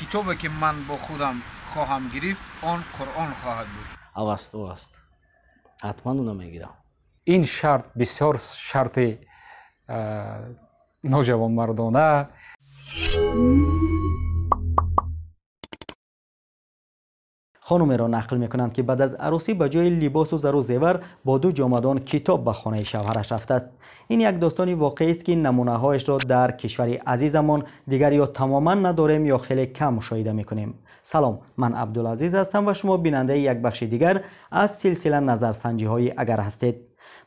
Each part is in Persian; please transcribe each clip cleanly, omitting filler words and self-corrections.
کتابی که من با خودم خواهم گرفت آن قرآن خواهد بود. اوست حتما اونو میگیرم. این شرط بسیار شرط نوجوانمردانه. خانم را نقل میکنند که بعد از عروسی به جای لباس و زر و زیور با 2 جامدان کتاب به خانه شوهرش رفته است. این یک داستانی واقعی است که نمونه هایش را در کشور عزیزمان دیگر یا تماما نداریم یا خیلی کم مشاهده میکنیم. سلام، من عبدالعزیز هستم و شما بیننده یک بخش دیگر از سلسله نظرسنجی های اگر هستید.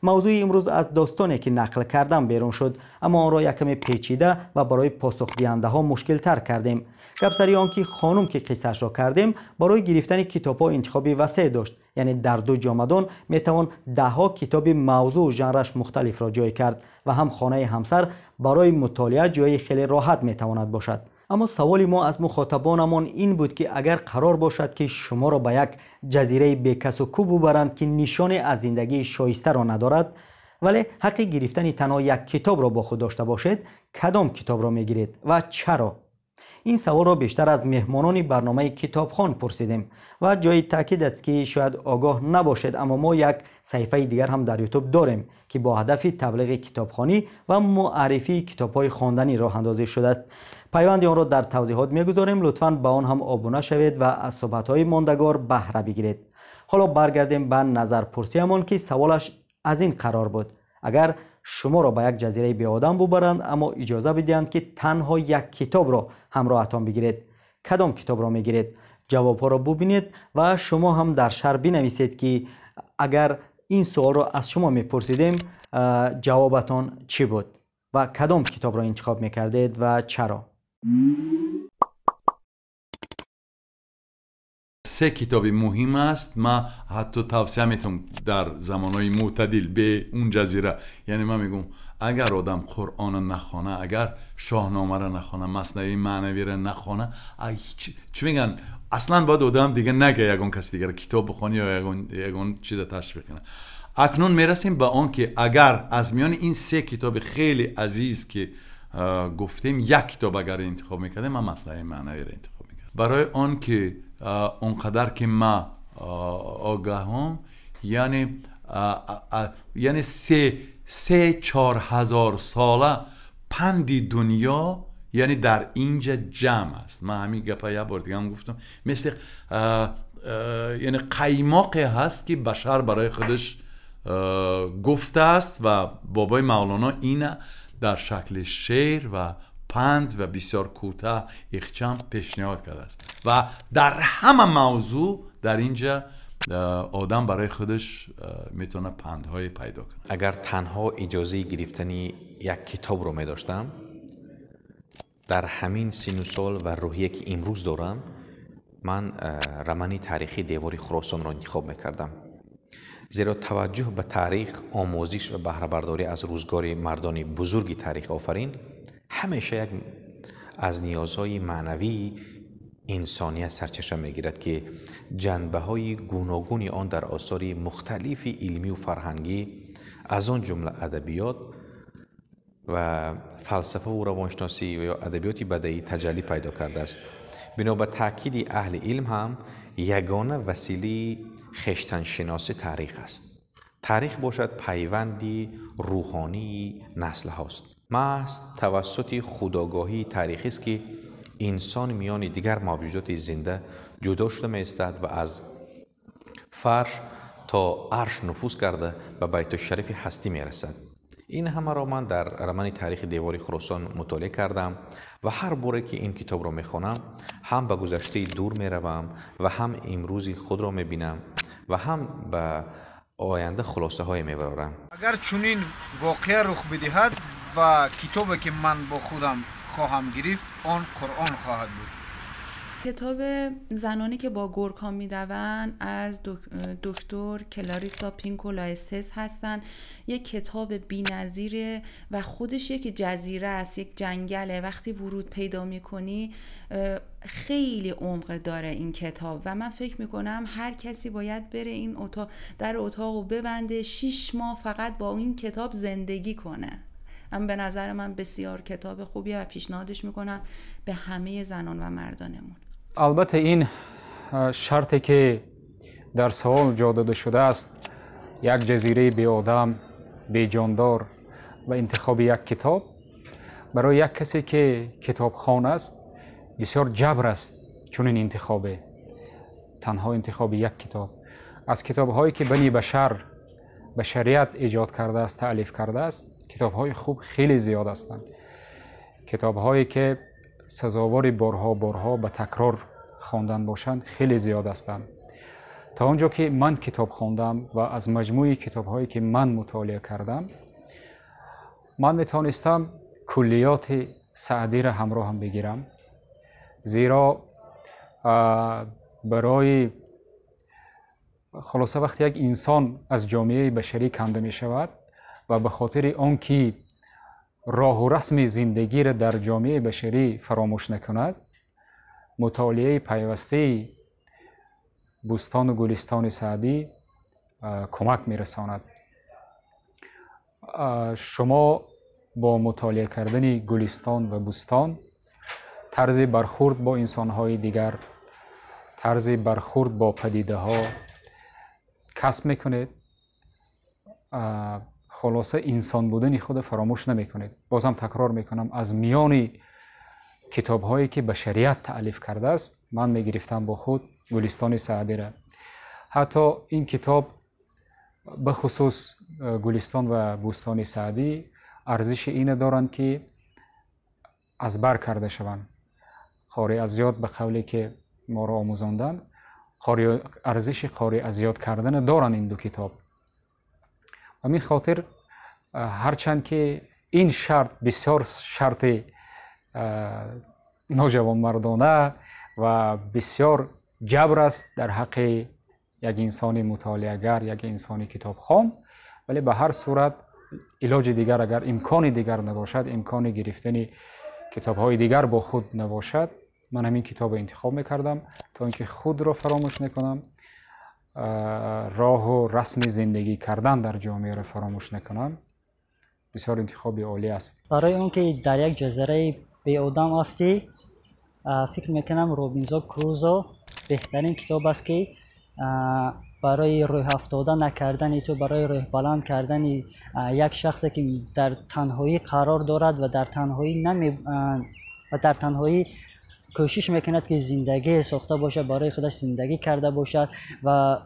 موضوع امروز از داستانی که نقل کردم بیرون شد، اما آن را یکمی پیچیده و برای پاسخ دهنده ها مشکل تر کردیم. گپسری آن که خانم که قصهش را کردیم برای گرفتن کتاب ها انتخابی وسیع داشت، یعنی در 2 جامدان میتوان 10 کتاب موضوع و ژانرش مختلف را جای کرد و هم خانه همسر برای مطالعه جای خیلی راحت میتواند باشد. اما سوال ما از مخاطبانمان این بود که اگر قرار باشد که شما را به یک جزیره بیکس و کو ببرند که نشانی از زندگی شایسته را ندارد ولی حق گرفتن تنها یک کتاب را با خود داشته باشید، کدام کتاب را میگیرید و چرا؟ این سوال را بیشتر از مهمانان برنامه کتابخوان پرسیدیم و جای تاکید است که شاید آگاه نباشید، اما ما یک صفحه دیگر هم در یوتیوب داریم که با هدف تبلیغ کتابخوانی و معرفی کتاب‌های خواندنی راه اندازی شده است. پیوند آن را در توضیحات می‌گذاریم، لطفاً به آن هم ابونه شوید و از صحبت‌های ماندگار بهره بگیرید. حالا برگردیم به نظرپرسیمان که سوالش از این قرار بود: اگر شما را به یک جزیره بی آدم ببرند اما اجازه بدهند که تنها یک کتاب را همراهتان بگیرید، کدام کتاب را میگیرید؟ جوابها را ببینید و شما هم در شرح بنویسید که اگر این سوال را از شما میپرسیدیم جوابتان چی بود و کدام کتاب را انتخاب میکردید و چرا؟ 3 کتاب مهم است. من حتی توصیه میتونم در زمانهای معتدل به اون جزیره، یعنی من میگم اگر آدم قرآن نخونه، اگر شاهنامه را نخونه، مثنوی معنوی را نخونه، چی میگن، اصلا باید آدم دیگه نگه یگان کسی دیگه کتاب بخونه یا یگان چیز تشویق کنه. اکنون میرسیم به آن که اگر از میان این 3 کتاب خیلی عزیز که گفتیم یک کتاب اگر انتخاب میکردیم، من مثنوی معنوی را انتخاب میکردم. برای آن که اونقدر که ما آگاهم، یعنی 3-4 هزار ساله پند دنیا یعنی در اینجا جمع است. من همین گپا یه بار دیگه هم گفتم، مثل یعنی قیماقی هست که بشر برای خودش گفته است و بابای مولانا اینه در شکل شعر و پند و بسیار کوتاه یخچم پیشنهاد کرده است و در همه موضوع در اینجا آدم برای خودش میتونه پندهای پیدا کنه. اگر تنها اجازه گرفتنی یک کتاب رو میداشتم در همین سن و سال و روحیه که امروز دارم، من رمان تاریخی دیوار خراسان را انتخاب میکردم، زیرا توجه به تاریخ، آموزش و بهره برداری از روزگار مردان بزرگ تاریخ آفرین همیشه یک از نیازهای معنوی انسانیت سرچشمه میگیرد که جنبه های گوناگون آن در آثار مختلف علمی و فرهنگی از آن جمله ادبیات و فلسفه و روانشناسی یا ادبیات بدیعی تجلی پیدا کرده است. بنا به تاکید اهل علم هم یگانه وسیله خویشتن شناسی تاریخ است. تاریخ باشد پیوندی روحانی نسل هاست. محض توسط خودآگاهی تاریخی است که انسان میان دیگر موجودات زنده جدا شده می‌ایستد و از فرش تا عرش نفوذ کرده به بیت الشریف هستی میرسد. این همه را من در رمان تاریخ دیوار خراسان مطالعه کردم و هر باره که این کتاب را میخوانم هم به گذشته دور میروم و هم امروز خود را میبینم و هم به آینده خلاصه های میبرم. اگر چنین واقعه رخ بدهد و کتابی که من با خودم خواهم گرفت آن قرآن خواهد بود. کتاب زنانی که با گورکان میدوند از دکتر کلاریسا پینکولایستس هستن. یک کتاب بی‌نظیره و خودش یک جزیره است، یک جنگله. وقتی ورود پیدا میکنی خیلی عمق داره این کتاب و من فکر میکنم هر کسی باید بره این اتاق رو ببنده 6 ماه فقط با این کتاب زندگی کنه اما به نظر من بسیار کتاب خوبیه و پیشنهادش میکنم به همه زنان و مردانمون. البته این شرطی که در سوال جا داده شده است، یک جزیره بی آدم، بی جاندار و انتخاب یک کتاب، برای یک کسی که کتابخوان است بسیار جبر است چون این انتخابه. تنها انتخاب یک کتاب از کتاب‌هایی که بنی بشریت ایجاد کرده است، تألیف کرده است، کتاب‌های خوب خیلی زیاد هستند. کتاب‌هایی که سزاوار بارها به تکرار خواندن باشند خیلی زیاد هستند. تا اونجا که من کتاب خواندم و از مجموعه کتاب‌هایی که من مطالعه کردم، من میتونستم کلیات سعدی را همراه هم بگیرم، زیرا برای خلاصه وقتی یک انسان از جامعه بشری کنده می شود و به خاطر آنکه راه و رسم زندگی را در جامعه بشری فراموش نکند، مطالعه پیوسته بوستان و گلستان سعدی کمک می رساند. شما با مطالعه کردن گلستان و بوستان طرز برخورد با انسان‌های دیگر، طرز برخورد با پدیده‌ها کسب میکنید. خلاصه انسان بودن خود فراموش نمیکنید. بازم تکرار میکنم، از میان کتاب‌هایی که بشریت تألیف کرده است من میگرفتم با خود گلستان سعدی را. حتی این کتاب به خصوص گلستان و بوستان سعدی ارزش اینه دارند که از بر کرده شوند. قاری از یاد به قولی که ما را آموزاندند، ارزش قاری از یاد کردن دارند این دو کتاب. و همین خاطر هرچند که این شرط بسیار شرط نوجوانمردانه و بسیار جبر است در حق یک انسان مطالعه‌گر، یک انسان کتابخوان، ولی به هر صورت علاج دیگر اگر امکان دیگر نباشد، امکان گرفتن کتاب‌های دیگر با خود نباشد، من همین کتاب انتخاب می‌کردم تا اینکه خود را فراموش نکنم، راه و رسم زندگی کردن در جامعه را فراموش نکنم. بسیار انتخابی عالی است. برای اون که در یک جزیره بی آدم افتی، فکر میکنم روبینزون کروزو بهترین کتاب است که برای روح افتاده نکردن تو، برای روح بلند کردن یک شخصی که در تنهایی قرار دارد و در تنهایی کوشش میکند که زندگی ساخته باشه، برای خودش زندگی کرده باشد و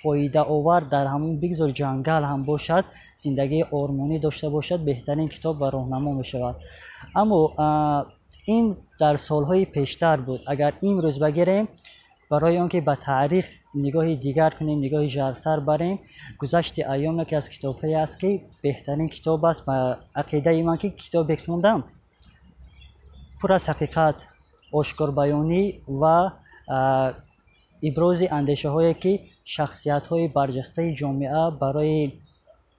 فایده آور در همون بگذار جنگل هم باشد، زندگی آرمانی داشته باشد، بهترین کتاب و راهنما می شود. اما این در سالهای پیشتر بود. اگر امروز بگیریم برای آنکه به تاریخ نگاه دیگر کنیم، نگاه ژرفتر بریم، گذشت ایام که از کتابی است که بهترین کتاب است. و عقیده من که کتاب خوندم پر از حقیقت، آشکار بیانی و ابراز اندیشه هایی که شخصیت های برجسته جامعه برای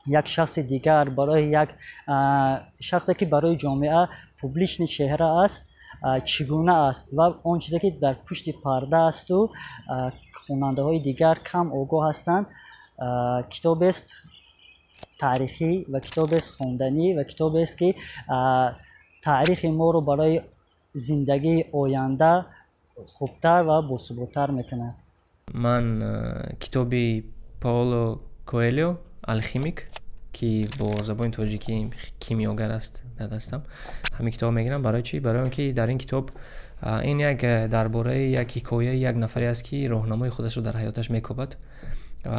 یک شخص دیگر، برای یک شخصی که برای جامعه پوبلیشن چهره است چگونه است و آن چیزی که در پشت پرده است و خواننده های دیگر کم آگاه هستند. کتاب است تاریخی و کتاب است خواندنی و کتاب است که تاریخ ما رو برای زندگی آینده خوبتر و باثبات‌تر میکنه. من کتابی پائولو کوئلیو الخیمیک که با زبان تاجیکی کیمیاگر است در دستم، همین کتاب میگیرم. برای چی؟ برای اینکه در این کتاب این یک درباره یک حکایه یک نفری است که راهنمای خودش رو در حیاتش میکوبد و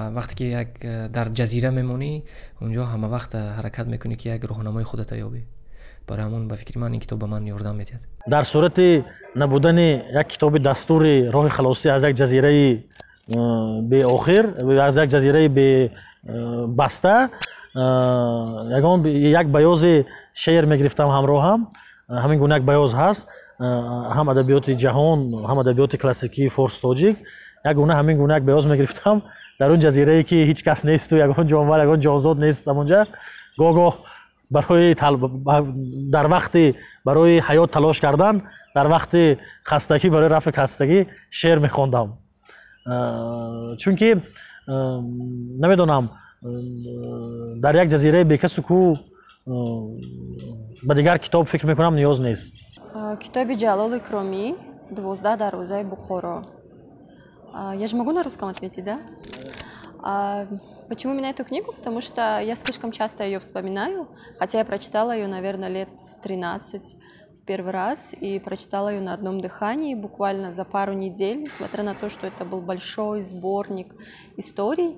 وقتی که یک در جزیره میمونی اونجا همه وقت حرکت میکنی که یک راهنمای خودت یابی. برای همون به فکر من این کتاب به من یاردم میدهد. در صورت نبودن یک کتاب دستور راه خلاصی از یک جزیره به آخر، از یک جزیره به بسته، یک بیاض شعر میگرفتم همراه هم. همین گونه یک بیاض هست، هم ادبیات جهان هم ادبیات کلاسیکی فارس تاجیک. یک گونه همین گونه یک بیاض میگرفتم در اون جزیره ای که هیچ کس نیست و یگان جانور یگان جانزاد نیست اونجا. گاه برای در وقت برای حیات تلاش کردن، در وقت خستگی برای رفع خستگی شعر میخواندم. چون که نمیدونم در یک جزیره بیکس و کو ба дигар китоб фикр мекунам ниёз нест. Китоби Ҷалол Икромӣ «12 дарвозаи Бухоро». Я же могу на русском ответить, да? Почему именно эту книгу? Потому что я слишком часто ее вспоминаю, хотя я прочитала ее, наверное, лет в 13 в первый раз, и прочитала ее на одном дыхании, буквально за пару недель, несмотря на то, что это был большой сборник историй.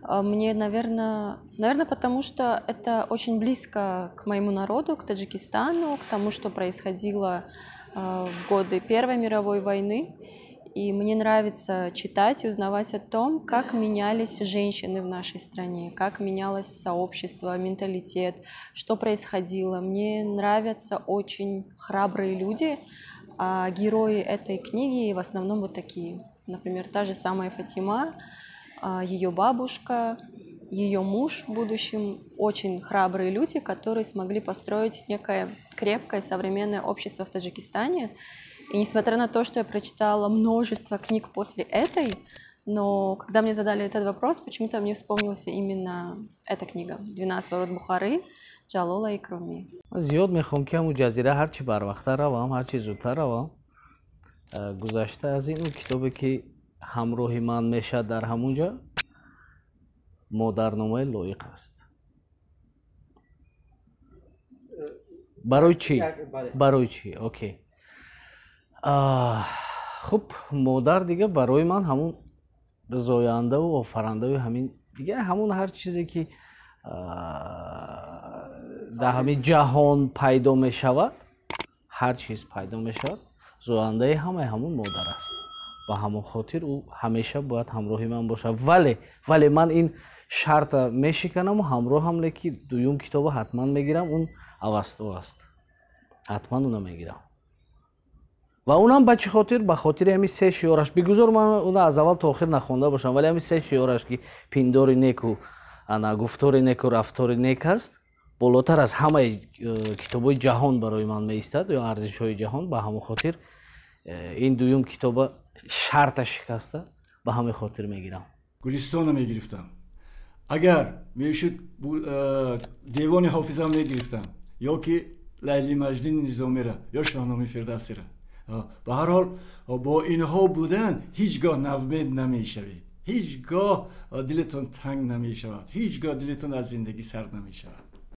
Мне, наверное, потому что это очень близко к моему народу, к Таджикистану, к тому, что происходило в годы Первой мировой войны. И мне нравится читать и узнавать о том, как менялись женщины в нашей стране, как менялось сообщество, менталитет, что происходило. Мне нравятся очень храбрые люди, а герои этой книги в основном вот такие. Например, та же самая Фатима, ее бабушка, ее муж в будущем. Очень храбрые люди, которые смогли построить некое крепкое современное общество в Таджикистане. И несмотря на то, что я прочитала множество книг после этой, но когда мне задали этот вопрос, почему-то мне вспомнилась именно эта книга «12 ворот Бухары» Ҷалола Икромӣ. Зиёд мехоҳам ки ҳамун ҷазира ҳарчи барвақтар равам, ҳарчи зудтар равам. Гузашта аз ин китобе ки ҳамроҳи ман мешавад дар ҳамун ҷо, модарномаи лоиқ аст. Барои чӣ? Барои чӣ? Окей. Хуб, модар дига барои ман ҳамун зояндаву офарандаву ҳамин дига ҳамун ҳар чизе ки дар ҳамин ҷаҳон пайдо мешавад, ҳар чиз пайдо мешавад, зояндаи ҳамаи ҳамун модар аст. Ба ҳамон хотир ӯ ҳамеша бояд ҳамроҳи ман бошад. Вале ман ин шарта мешиканам ҳамроҳам ки дуюм китобо ҳатман мегирам, он авасто аст. ҳатман уна мегирам. ва унам ба чӣ хотир? Ба хотири ҳамин се шиёраш. Бигузор ман уна аз аввал то охир нахонда бошам, вале ҳамин се шиёраш ки пиндори неку, гуфтори неку, рафтори нек аст, болотар аз ҳамаи китобҳои ҷаҳон барои ман меистад, ё арзишҳои ҷаҳон. Ба ҳамон хотир ин дуюм китоба шарта шикаста ба ҳамин хотир мегирам. Гулистона мегирифтам. Агар мешуд девони ҳофизам мегирифтам, ё ки Лайли Маҷнуни Низомира, ё Шоҳномаи Фирдавсира. ба ҳар ҳол бо инҳо будан ҳеҷ гоҳ навмед намешавед, ҳеҷ гоҳ дилатон танг намешавад, ҳеҷ гоҳ дилатон аз зиндагӣ сард намешавад.